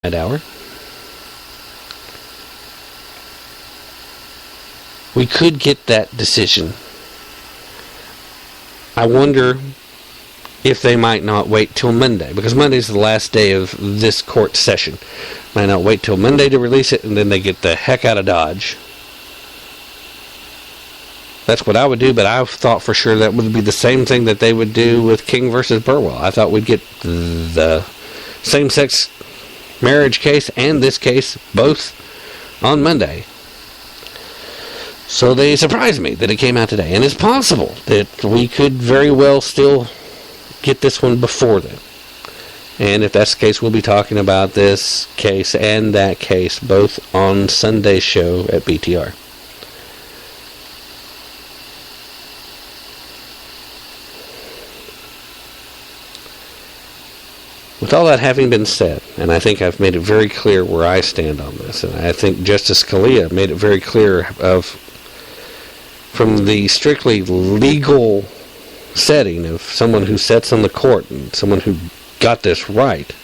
hour. We could get that decision. I wonder if they might not wait till Monday, because Monday's the last day of this court session. Might not wait till Monday to release it, and then they get the heck out of Dodge. That's what I would do, but I thought for sure that would be the same thing that they would do with King versus Burwell. I thought we'd get the same-sex marriage case and this case both on Monday. So they surprised me that it came out today. And it's possible that we could very well still get this one before then. And if that's the case, we'll be talking about this case and that case both on Sunday's show at BTR. With all that having been said, and I think I've made it very clear where I stand on this, and I think Justice Scalia made it very clear from the strictly legal setting of someone who sits on the court and someone who got this right,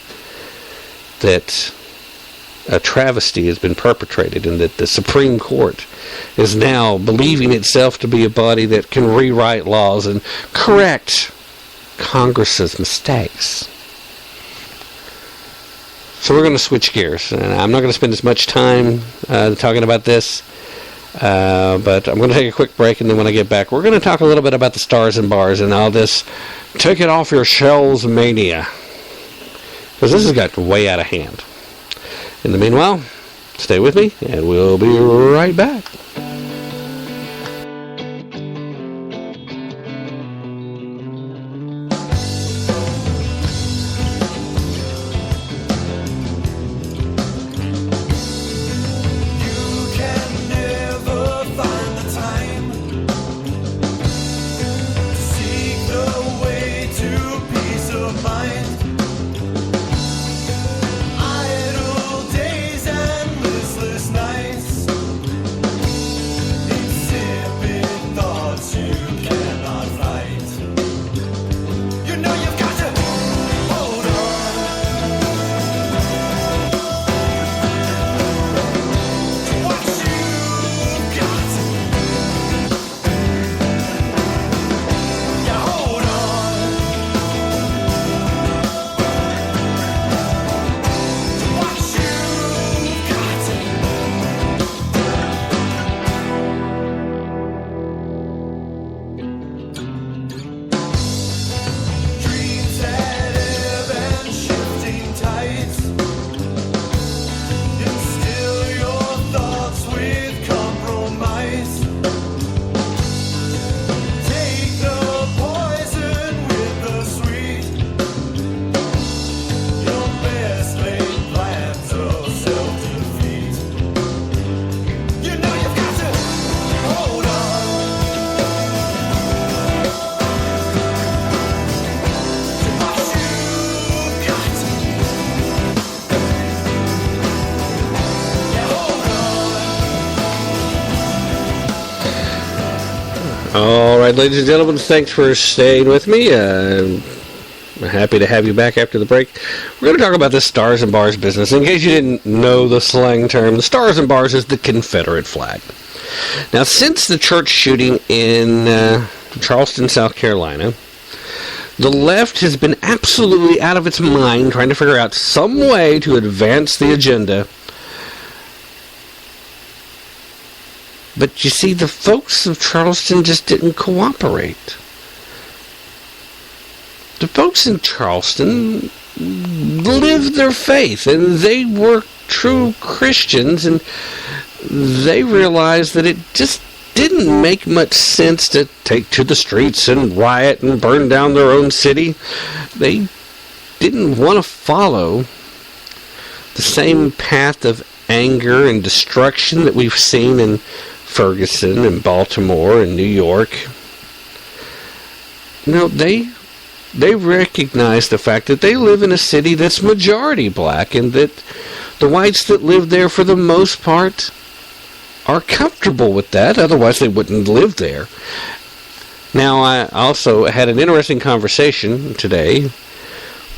that a travesty has been perpetrated and that the Supreme Court is now believing itself to be a body that can rewrite laws and correct Congress's mistakes. So we're going to switch gears, and I'm not going to spend as much time talking about this, but I'm going to take a quick break, and then when I get back, we're going to talk a little bit about the Stars and Bars and all this take it off your shelves mania, because this has got way out of hand. In the meanwhile, stay with me, and we'll be right back. All right, ladies and gentlemen, thanks for staying with me. I'm happy to have you back after the break. We're going to talk about this Stars and Bars business. In case you didn't know the slang term, the Stars and Bars is the Confederate flag. Now, since the church shooting in Charleston, South Carolina, the left has been absolutely out of its mind trying to figure out some way to advance the agenda. But you see, the folks of Charleston just didn't cooperate. The folks in Charleston lived their faith, and they were true Christians, and they realized that it just didn't make much sense to take to the streets and riot and burn down their own city. They didn't want to follow the same path of anger and destruction that we've seen in Ferguson and Baltimore and New York. No, they recognize the fact that they live in a city that's majority black, and that the whites that live there for the most part are comfortable with that, otherwise they wouldn't live there. Now, I also had an interesting conversation today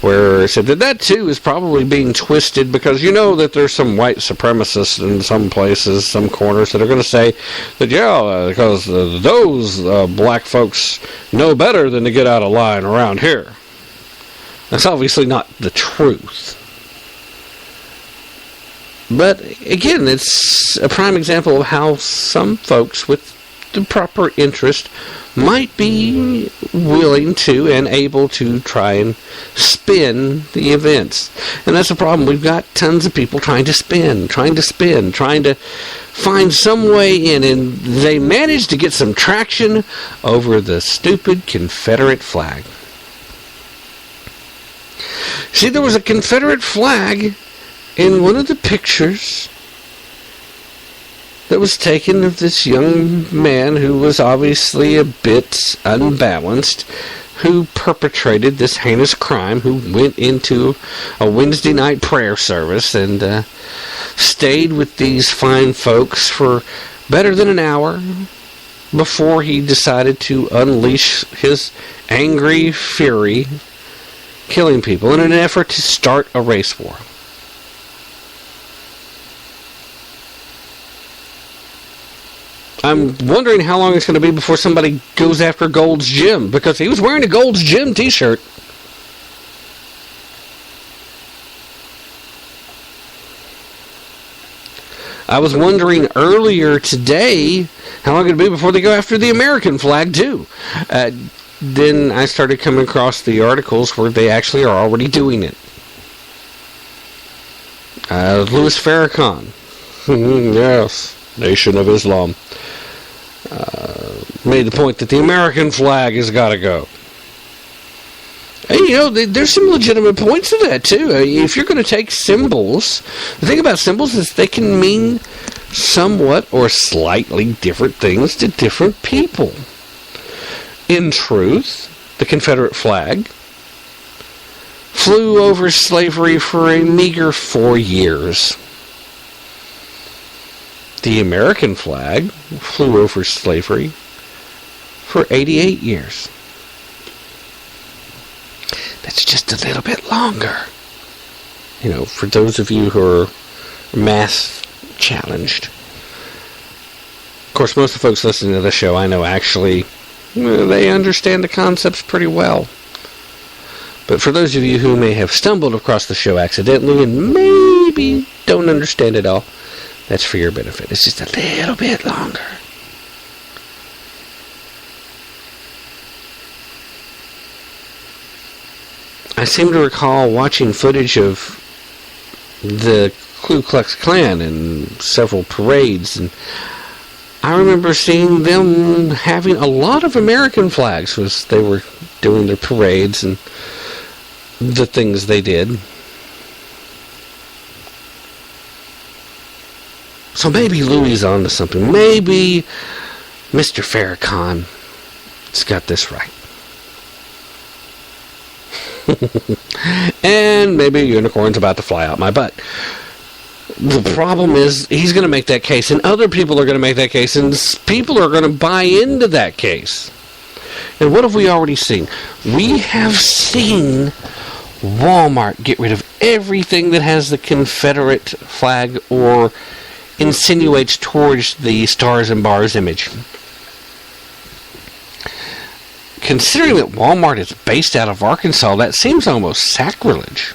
where it said that too is probably being twisted because you know that there's some white supremacists in some places, some corners, that are going to say that, because those black folks know better than to get out of line around here. That's obviously not the truth. But again, it's a prime example of how some folks with the proper interest might be willing to and able to try and spin the events. And that's the problem. We've got tons of people trying to find some way in, and they managed to get some traction over the stupid Confederate flag. See, there was a Confederate flag in one of the pictures that was taken of this young man who was obviously a bit unbalanced, who perpetrated this heinous crime, who went into a Wednesday night prayer service and stayed with these fine folks for better than an hour before he decided to unleash his angry fury, killing people in an effort to start a race war. I'm wondering how long it's going to be before somebody goes after Gold's Gym, because he was wearing a Gold's Gym t-shirt. I was wondering earlier today how long it'd be before they go after the American flag too. Then I started coming across the articles where they actually are already doing it. Louis Farrakhan, yes, Nation of Islam, made the point that the American flag has got to go. And, there's some legitimate points to that, too. If you're going to take symbols, the thing about symbols is they can mean somewhat or slightly different things to different people. In truth, the Confederate flag flew over slavery for a meager 4 years. The American flag flew over slavery for 88 years. That's just a little bit longer. For those of you who are math challenged. Of course, most of the folks listening to the show, I know actually, they understand the concepts pretty well. But for those of you who may have stumbled across the show accidentally and maybe don't understand it all, that's for your benefit. It's just a little bit longer. I seem to recall watching footage of the Ku Klux Klan in several parades, and I remember seeing them having a lot of American flags as they were doing their parades and the things they did. So maybe Louis is on to something. Maybe Mr. Farrakhan has got this right. And maybe a unicorn's about to fly out my butt. The problem is he's going to make that case, and other people are going to make that case, and people are going to buy into that case. And what have we already seen? We have seen Walmart get rid of everything that has the Confederate flag or insinuates towards the Stars and Bars image. Considering that Walmart is based out of Arkansas, that seems almost sacrilege.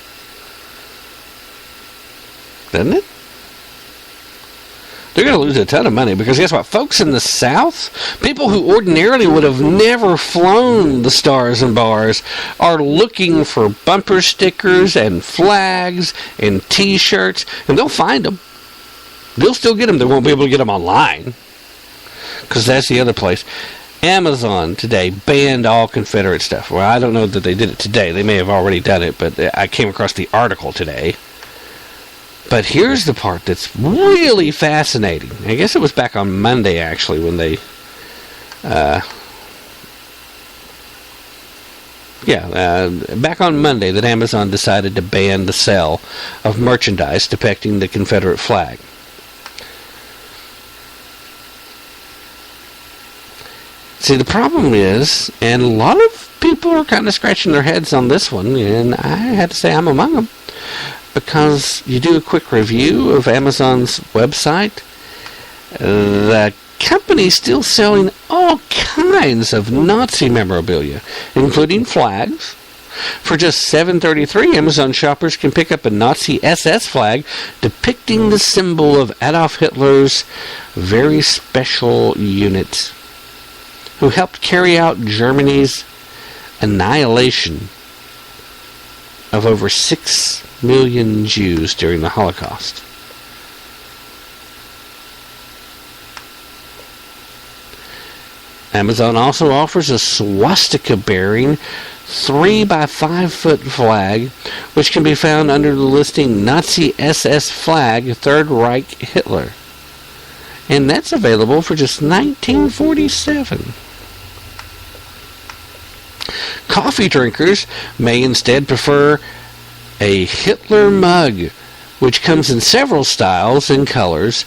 Doesn't it? They're going to lose a ton of money because guess what? Folks in the South, people who ordinarily would have never flown the Stars and Bars, are looking for bumper stickers and flags and t-shirts, and they'll find them. They'll still get them. They won't be able to get them online because that's the other place. Amazon today banned all Confederate stuff. Well, I don't know that they did it today. They may have already done it, but I came across the article today. But here's the part that's really fascinating. I guess it was back on Monday, actually, when they... back on Monday that Amazon decided to ban the sale of merchandise depicting the Confederate flag. See, the problem is, and a lot of people are kind of scratching their heads on this one, and I had to say I'm among them, because you do a quick review of Amazon's website, the company's still selling all kinds of Nazi memorabilia, including flags. For just $7.33, Amazon shoppers can pick up a Nazi SS flag depicting the symbol of Adolf Hitler's very special unit, who helped carry out Germany's annihilation of over 6 million Jews during the Holocaust. Amazon also offers a swastika-bearing 3 by 5 foot flag, which can be found under the listing Nazi SS flag, Third Reich Hitler. And that's available for just $19.47. Coffee drinkers may instead prefer a Hitler mug, which comes in several styles and colors,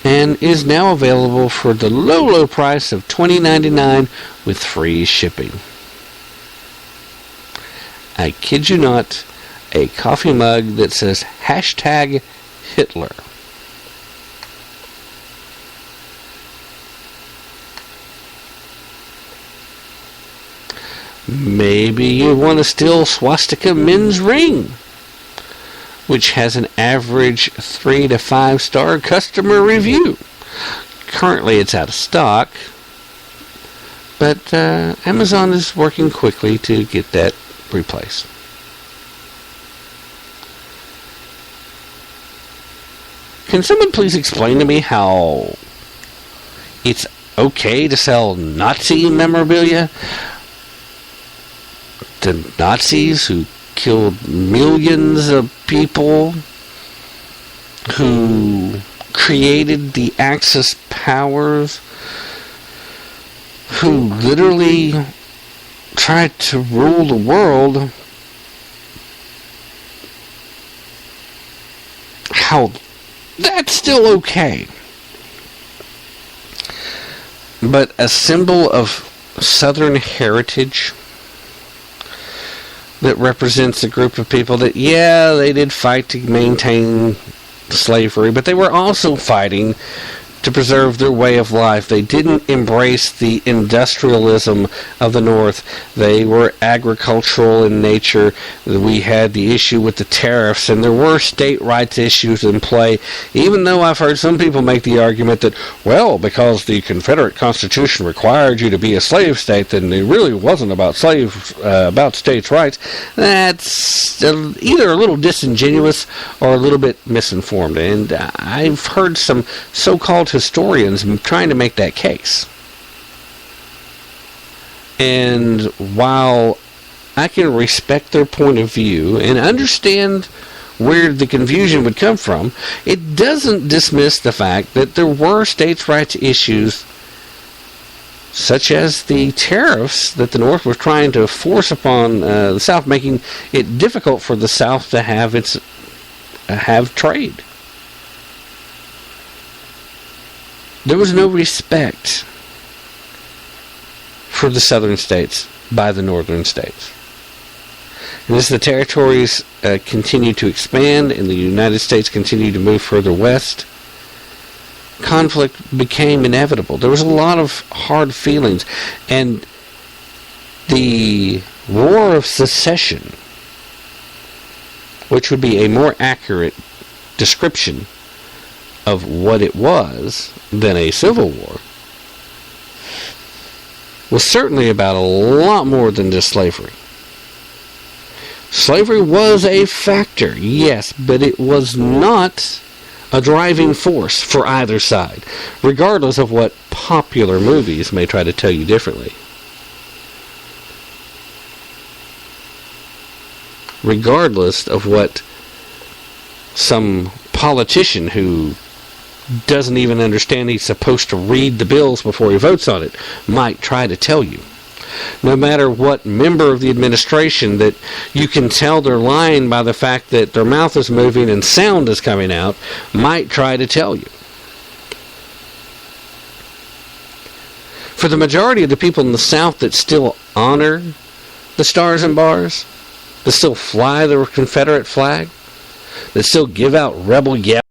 and is now available for the low price of $20.99 with free shipping. I kid you not, a coffee mug that says hashtag Hitler. Maybe you want a steel swastika men's ring, which has an average 3 to 5 star customer review. Currently it's out of stock, but Amazon is working quickly to get that replaced. Can someone please explain to me how it's okay to sell Nazi memorabilia? The Nazis who killed millions of people, who created the Axis powers, who literally tried to rule the world, how that's still okay. But a symbol of Southern heritage that represents a group of people that, yeah, they did fight to maintain slavery, but they were also fighting to preserve their way of life. They didn't embrace the industrialism of the North. They were agricultural in nature. We had the issue with the tariffs, and there were state rights issues in play, even though I've heard some people make the argument that, well, because the Confederate Constitution required you to be a slave state, then it really wasn't about about states' rights. That's either a little disingenuous or a little bit misinformed, and I've heard some so-called historians trying to make that case. And while I can respect their point of view and understand where the confusion would come from, it doesn't dismiss the fact that there were states' rights issues, such as the tariffs that the North was trying to force upon the South, making it difficult for the South to have trade. There was no respect for the southern states by the northern states. And as the territories continued to expand and the United States continued to move further west, conflict became inevitable. There was a lot of hard feelings. And the War of Secession, which would be a more accurate description of what it was than a civil war, was certainly about a lot more than just slavery. Slavery was a factor, yes, but it was not a driving force for either side, regardless of what popular movies may try to tell you differently. Regardless of what some politician who doesn't even understand he's supposed to read the bills before he votes on it might try to tell you. No matter what member of the administration that you can tell they're lying by the fact that their mouth is moving and sound is coming out might try to tell you. For the majority of the people in the South that still honor the Stars and Bars, that still fly the Confederate flag, that still give out rebel yells